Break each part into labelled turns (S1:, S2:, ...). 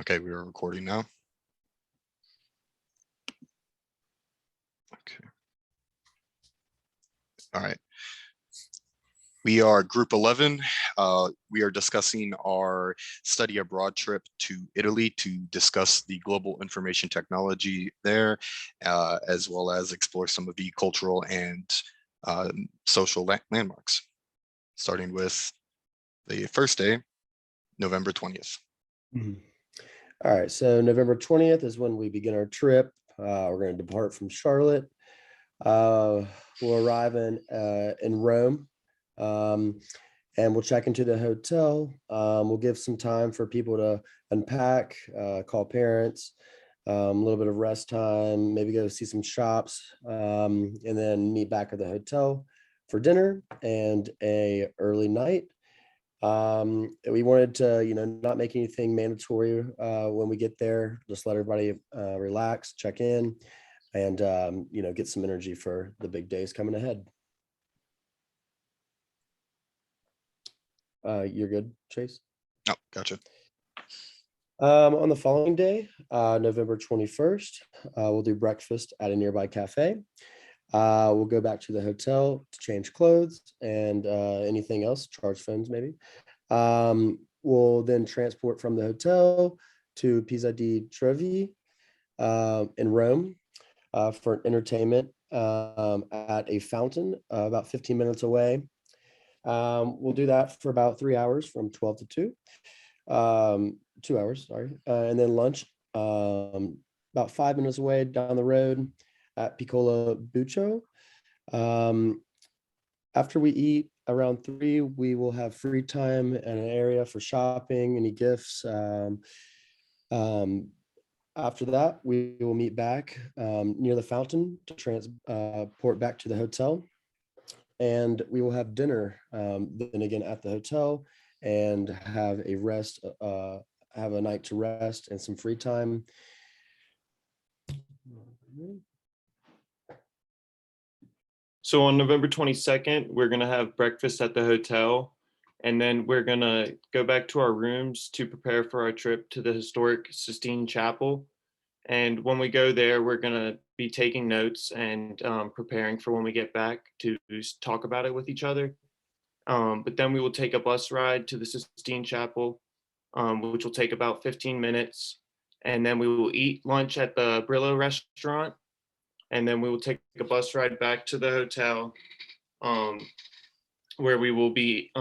S1: Okay, we are recording now. Okay. All right. We are group 11. We are discussing our study abroad trip to Italy to discuss the global information technology there, as well as explore some of the cultural and social landmarks, starting with the first day, November 20th.
S2: All right, so November 20th is when we begin our trip. We're going to depart from Charlotte. We'll arrive in Rome, and we'll check into the hotel. We'll give some time for people to unpack, call parents, a little bit of rest time, maybe go see some shops, and then meet back at the hotel for dinner and a early night. We wanted to, not make anything mandatory when we get there. Just let everybody relax, check in, and get some energy for the big days coming ahead. You're good, Chase?
S1: Oh, gotcha.
S2: On the following day, November 21st, we'll do breakfast at a nearby cafe. We'll go back to the hotel to change clothes and anything else, charge phones maybe. We'll then transport from the hotel to Pisa di Trevi in Rome for entertainment at a fountain about 15 minutes away. We'll do that for about 3 hours from 12 to 2. 2 hours, sorry. And then lunch about 5 minutes away down the road at Piccolo Buccio. After we eat around 3, we will have free time and an area for shopping, any gifts. After that, we will meet back near the fountain to transport back to the hotel. And we will have dinner then again at the hotel and have a night to rest and some free time.
S3: So on November 22nd, we're going to have breakfast at the hotel, and then we're going to go back to our rooms to prepare for our trip to the historic Sistine Chapel. And when we go there, we're going to be taking notes and preparing for when we get back to talk about it with each other. But then we will take a bus ride to the Sistine Chapel, which will take about 15 minutes. And then we will eat lunch at the Brillo restaurant. And then we will take a bus ride back to the hotel, where we will be,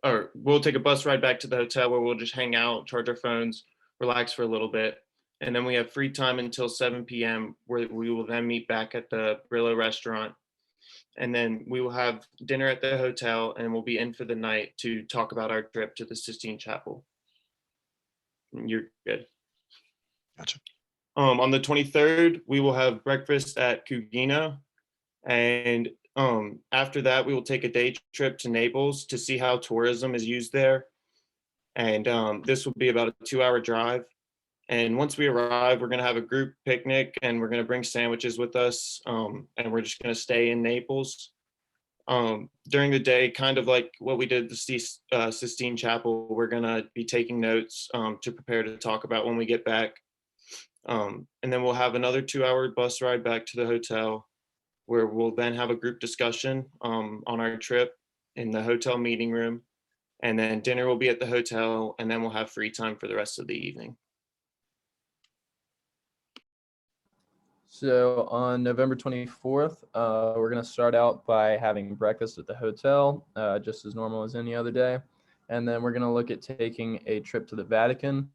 S3: or we'll take a bus ride back to the hotel where we'll just hang out, charge our phones, relax for a little bit. And then we have free time until 7 p.m. where we will then meet back at the Brillo restaurant. And then we will have dinner at the hotel, and we'll be in for the night to talk about our trip to the Sistine Chapel. You're good.
S1: Gotcha.
S3: On the 23rd, we will have breakfast at Cugino. And after that, we will take a day trip to Naples to see how tourism is used there. And this will be about a 2-hour drive. And once we arrive, we're going to have a group picnic, and we're going to bring sandwiches with us. And we're just going to stay in Naples. During the day, kind of like what we did at the Sistine Chapel, we're going to be taking notes to prepare to talk about when we get back. And then we'll have another 2-hour bus ride back to the hotel, where we'll then have a group discussion on our trip in the hotel meeting room. And then dinner will be at the hotel, and then we'll have free time for the rest of the evening.
S4: So on November 24th, we're going to start out by having breakfast at the hotel, just as normal as any other day. And then we're going to look at taking a trip to the Vatican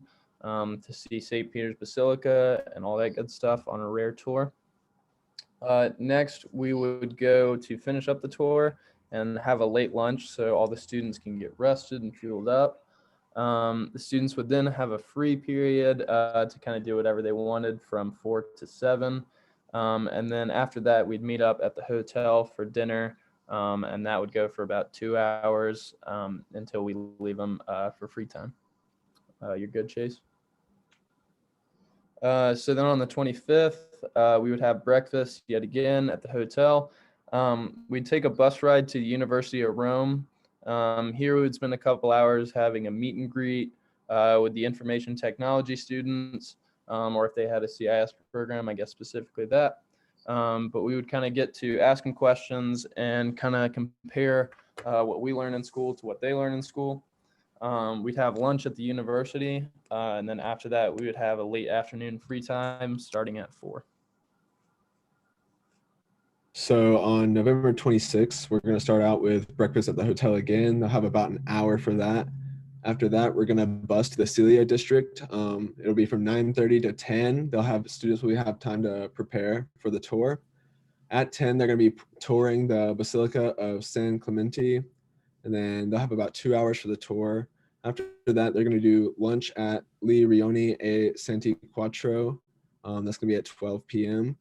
S4: to see St. Peter's Basilica and all that good stuff on a rare tour. Next, we would go to finish up the tour and have a late lunch so all the students can get rested and fueled up. The students would then have a free period to kind of do whatever they wanted from 4 to 7. And then after that, we'd meet up at the hotel for dinner, and that would go for about 2 hours until we leave them for free time. You're good, Chase? So then on the 25th, we would have breakfast yet again at the hotel. We'd take a bus ride to the University of Rome. Here we would spend a couple hours having a meet and greet with the information technology students, or if they had a CIS program, I guess specifically that. But we would kind of get to ask them questions and kind of compare what we learn in school to what they learn in school. We'd have lunch at the university, and then after that, we would have a late afternoon free time starting at 4.
S5: So on November 26th, we're going to start out with breakfast at the hotel again. They'll have about an hour for that. After that, we're going to bus to the Celia district. It'll be from 9:30 to 10. They'll have students will have time to prepare for the tour. At 10, they're going to be touring the Basilica of San Clemente, and then they'll have about 2 hours for the tour. After that, they're going to do lunch at Lee Rioni e Santi Quattro. That's going to be at 12 p.m.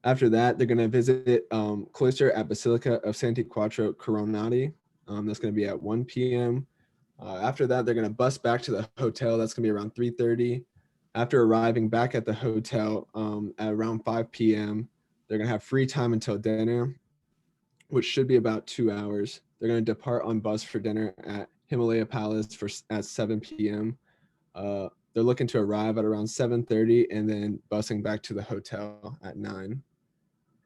S5: After that, they're going to visit cloister at Basilica of Santi Quattro Coronati. That's going to be at 1 p.m. After that, they're going to bus back to the hotel. That's going to be around 3:30. After arriving back at the hotel at around 5 p.m., they're going to have free time until dinner, which should be about 2 hours. They're going to depart on bus for dinner at Himalaya Palace at 7 p.m. They're looking to arrive at around 7:30 and then busing back to the hotel at 9.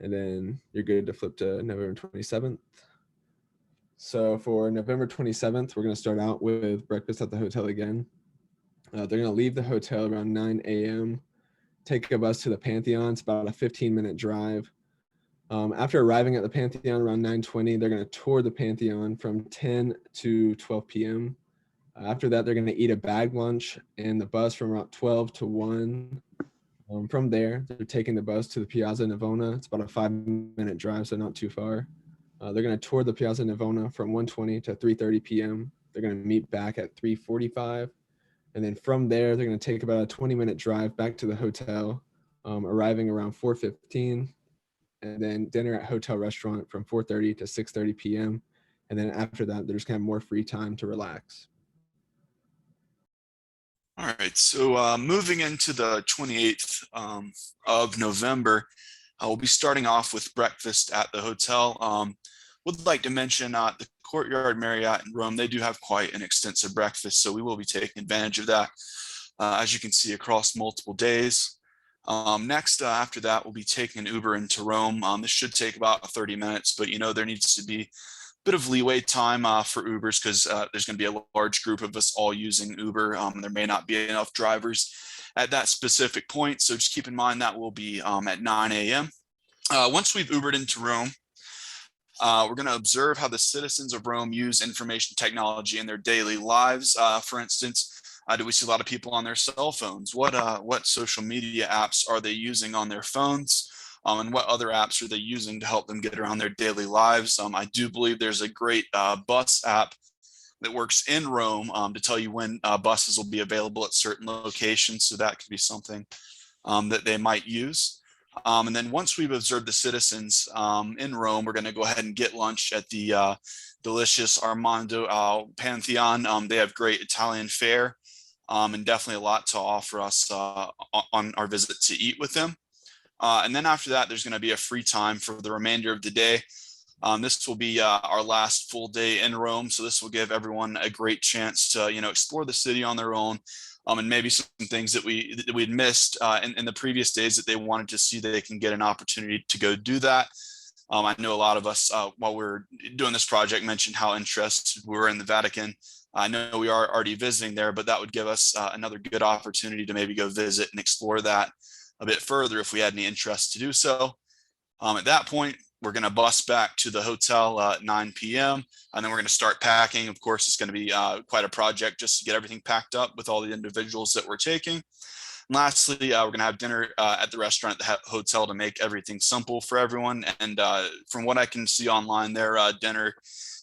S5: And then you're good to flip to November 27th. So for November 27th, we're going to start out with breakfast at the hotel again. They're going to leave the hotel around 9 a.m., take a bus to the Pantheon. It's about a 15-minute drive. After arriving at the Pantheon around 9:20, they're going to tour the Pantheon from 10 to 12 p.m. After that, they're going to eat a bag lunch in the bus from around 12 to 1. From there, they're taking the bus to the Piazza Navona. It's about a 5-minute drive, so not too far. They're going to tour the Piazza Navona from 1:20 to 3:30 p.m. They're going to meet back at 3:45. And then from there, they're going to take about a 20-minute drive back to the hotel, arriving around 4:15. And then dinner at hotel restaurant from 4:30 to 6:30 p.m. And then after that, they're just going to have more free time to relax.
S6: All right, so moving into the 28th of November, we'll be starting off with breakfast at the hotel. Would like to mention the Courtyard Marriott in Rome, they do have quite an extensive breakfast, so we will be taking advantage of that, as you can see, across multiple days. Next, after that, we'll be taking an Uber into Rome. This should take about 30 minutes, but there needs to be bit of leeway time for Ubers because there's going to be a large group of us all using Uber. There may not be enough drivers at that specific point. So just keep in mind that will be at 9 a.m. Once we've Ubered into Rome, we're going to observe how the citizens of Rome use information technology in their daily lives. For instance, do we see a lot of people on their cell phones? What social media apps are they using on their phones? And what other apps are they using to help them get around their daily lives? I do believe there's a great bus app that works in Rome to tell you when buses will be available at certain locations. So that could be something that they might use. And then once we've observed the citizens in Rome, we're going to go ahead and get lunch at the delicious Armando al Pantheon. They have great Italian fare and definitely a lot to offer us on our visit to eat with them. And then after that, there's going to be a free time for the remainder of the day. This will be our last full day in Rome. So this will give everyone a great chance to, explore the city on their own. And maybe some things that we'd missed in the previous days that they wanted to see, that they can get an opportunity to go do that. I know a lot of us, while we're doing this project, mentioned how interested we were in the Vatican. I know we are already visiting there, but that would give us another good opportunity to maybe go visit and explore that a bit further if we had any interest to do so. At that point, we're going to bus back to the hotel at 9 p.m. and then we're going to start packing. Of course, it's going to be quite a project just to get everything packed up with all the individuals that we're taking. And lastly, we're going to have dinner at the restaurant at the hotel to make everything simple for everyone. And from what I can see online, their dinner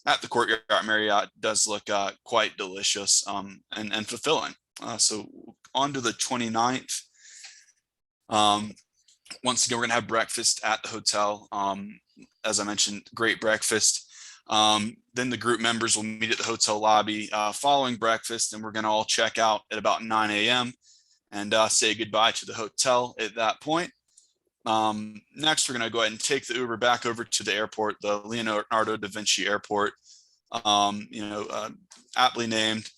S6: at the Courtyard Marriott does look quite delicious and fulfilling. So on to the 29th. Once again, we're going to have breakfast at the hotel. As I mentioned, great breakfast. Then the group members will meet at the hotel lobby following breakfast, and we're going to all check out at about 9 a.m. and say goodbye to the hotel at that point. Next, we're going to go ahead and take the Uber back over to the airport, the Leonardo da Vinci Airport, aptly named.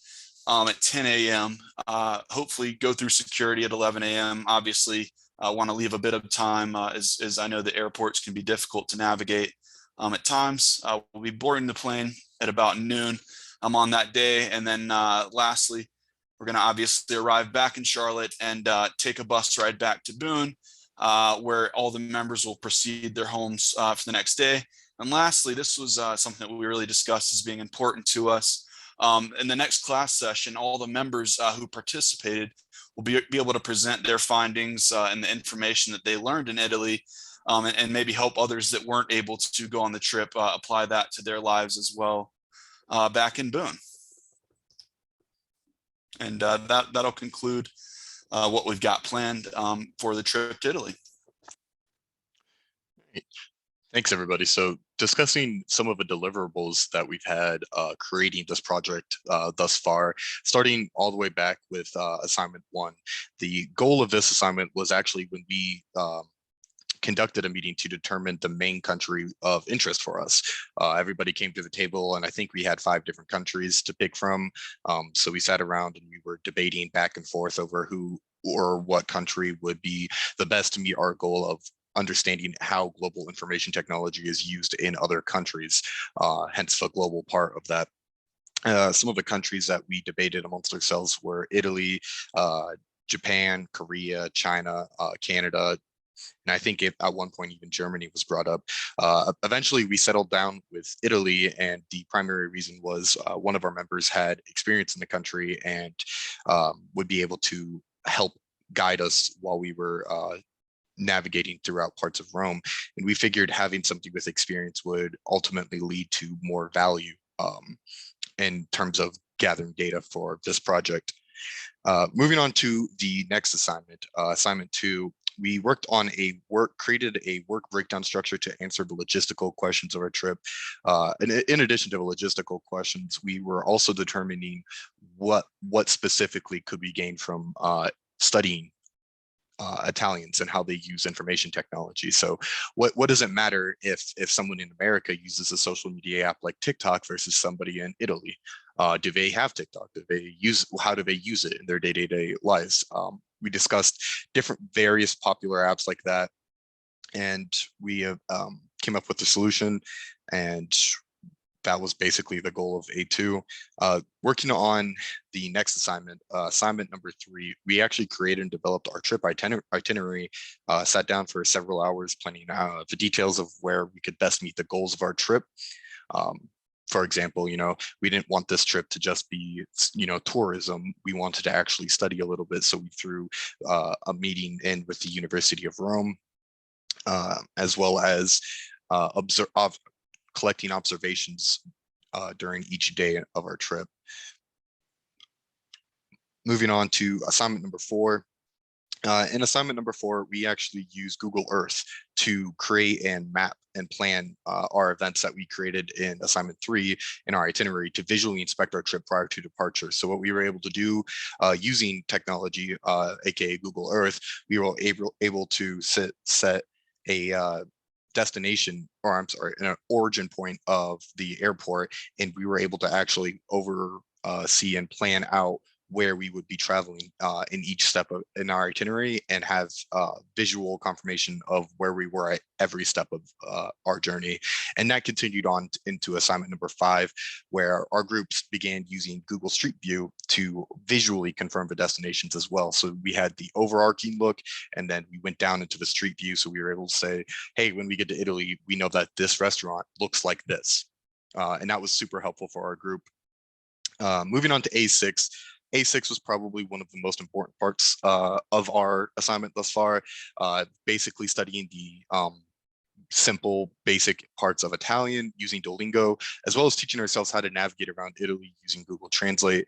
S6: at 10 a.m. Hopefully go through security at 11 a.m. Obviously, want to leave a bit of time as I know the airports can be difficult to navigate at times. We'll be boarding the plane at about noon on that day. And then lastly, we're going to obviously arrive back in Charlotte and take a bus ride back to Boone, where all the members will proceed their homes for the next day. And lastly, this was something that we really discussed as being important to us. In the next class session, all the members who participated will be able to present their findings and the information that they learned in Italy, and maybe help others that weren't able to go on the trip apply that to their lives as well back in Boone. And that'll conclude what we've got planned for the trip to Italy.
S1: Thanks, everybody. So discussing some of the deliverables that we've had creating this project thus far, starting all the way back with assignment 1. The goal of this assignment was actually when we conducted a meeting to determine the main country of interest for us. Everybody came to the table, and I think we had 5 different countries to pick from. So we sat around and we were debating back and forth over who or what country would be the best to meet our goal of understanding how global information technology is used in other countries, hence the global part of that. Some of the countries that we debated amongst ourselves were Italy, Japan, Korea, China, Canada, and I think at one point even Germany was brought up. Eventually we settled down with Italy, and the primary reason was one of our members had experience in the country and would be able to help guide us while we were navigating throughout parts of Rome. And we figured having somebody with experience would ultimately lead to more value in terms of gathering data for this project. Moving on to the next assignment, assignment 2, we worked on created a work breakdown structure to answer the logistical questions of our trip. And in addition to the logistical questions, we were also determining what specifically could we gain from studying Italians and how they use information technology. So what does it matter if someone in America uses a social media app like TikTok versus somebody in Italy? Do they have TikTok? How do they use it in their day-to-day lives? We discussed different various popular apps like that, and we came up with a solution, and that was basically the goal of A2. Working on the next assignment, assignment number 3, we actually created and developed our trip itinerary, sat down for several hours planning the details of where we could best meet the goals of our trip. For example, we didn't want this trip to just be, tourism. We wanted to actually study a little bit. So we threw a meeting in with the University of Rome, as well as collecting observations during each day of our trip. Moving on to assignment number 4. In assignment number 4, we actually use Google Earth to create and map and plan our events that we created in assignment 3 in our itinerary to visually inspect our trip prior to departure. So what we were able to do using technology, aka Google Earth, we were able to set a destination, or I'm sorry, an origin point of the airport, and we were able to actually oversee and plan out where we would be traveling in each step in our itinerary, and have visual confirmation of where we were at every step of our journey. And that continued on into assignment number 5, where our groups began using Google Street View to visually confirm the destinations as well. So we had the overarching look, and then we went down into the street view. So we were able to say, hey, when we get to Italy, we know that this restaurant looks like this. And that was super helpful for our group. Moving on to A6. A6 was probably one of the most important parts of our assignment thus far, basically studying the simple basic parts of Italian using Duolingo, as well as teaching ourselves how to navigate around Italy using Google Translate.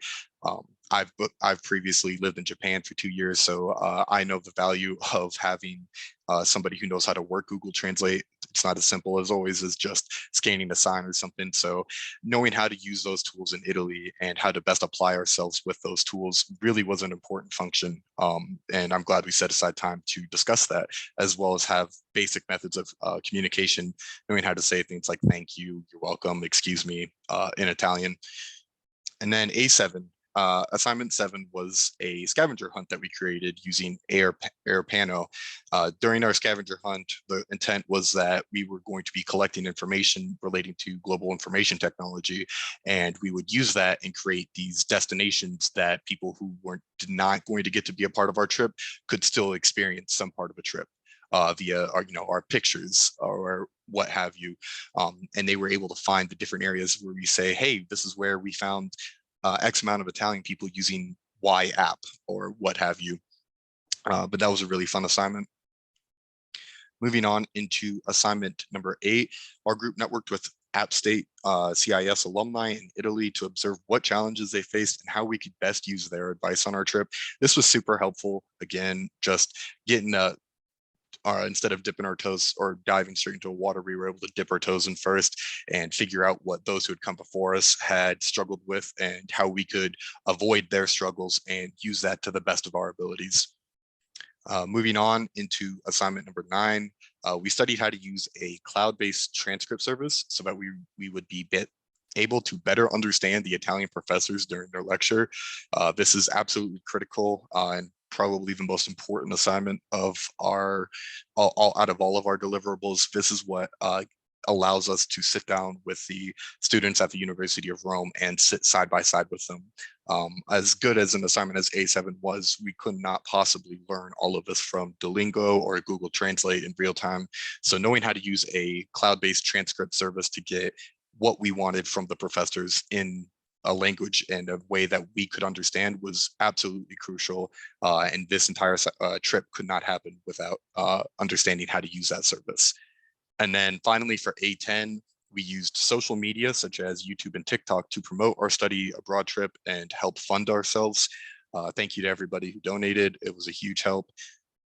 S1: I've previously lived in Japan for 2 years, so I know the value of having somebody who knows how to work Google Translate. It's not as simple as always as just scanning a sign or something. So knowing how to use those tools in Italy and how to best apply ourselves with those tools really was an important function. And I'm glad we set aside time to discuss that, as well as have basic methods of communication, knowing how to say things like thank you, you're welcome, excuse me, in Italian. And then A7, Assignment 7 was a scavenger hunt that we created using Airpano. During our scavenger hunt, the intent was that we were going to be collecting information relating to global information technology, and we would use that and create these destinations that people who not going to get to be a part of our trip could still experience some part of a trip via our pictures or what have you. And they were able to find the different areas where we say, hey, this is where we found X amount of Italian people using Y app or what have you. But that was a really fun assignment. Moving on into assignment number 8, our group networked with App State CIS alumni in Italy to observe what challenges they faced and how we could best use their advice on our trip. This was super helpful. Again, just getting instead of dipping our toes or diving straight into water, we were able to dip our toes in first and figure out what those who had come before us had struggled with and how we could avoid their struggles and use that to the best of our abilities. Moving on into assignment number 9, we studied how to use a cloud-based transcript service so that we would be able to better understand the Italian professors during their lecture. This is absolutely critical and probably the most important assignment of out of all of our deliverables. This is what allows us to sit down with the students at the University of Rome and sit side by side with them. As good as an assignment as A7 was, we could not possibly learn all of this from Duolingo or Google Translate in real time. So knowing how to use a cloud-based transcript service to get what we wanted from the professors in a language and a way that we could understand was absolutely crucial. And this entire trip could not happen without understanding how to use that service. And then finally for A10, we used social media such as YouTube and TikTok to promote our study abroad trip and help fund ourselves. Thank you to everybody who donated. It was a huge help.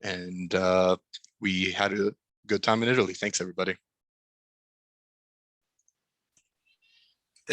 S1: And we had a good time in Italy. Thanks, everybody.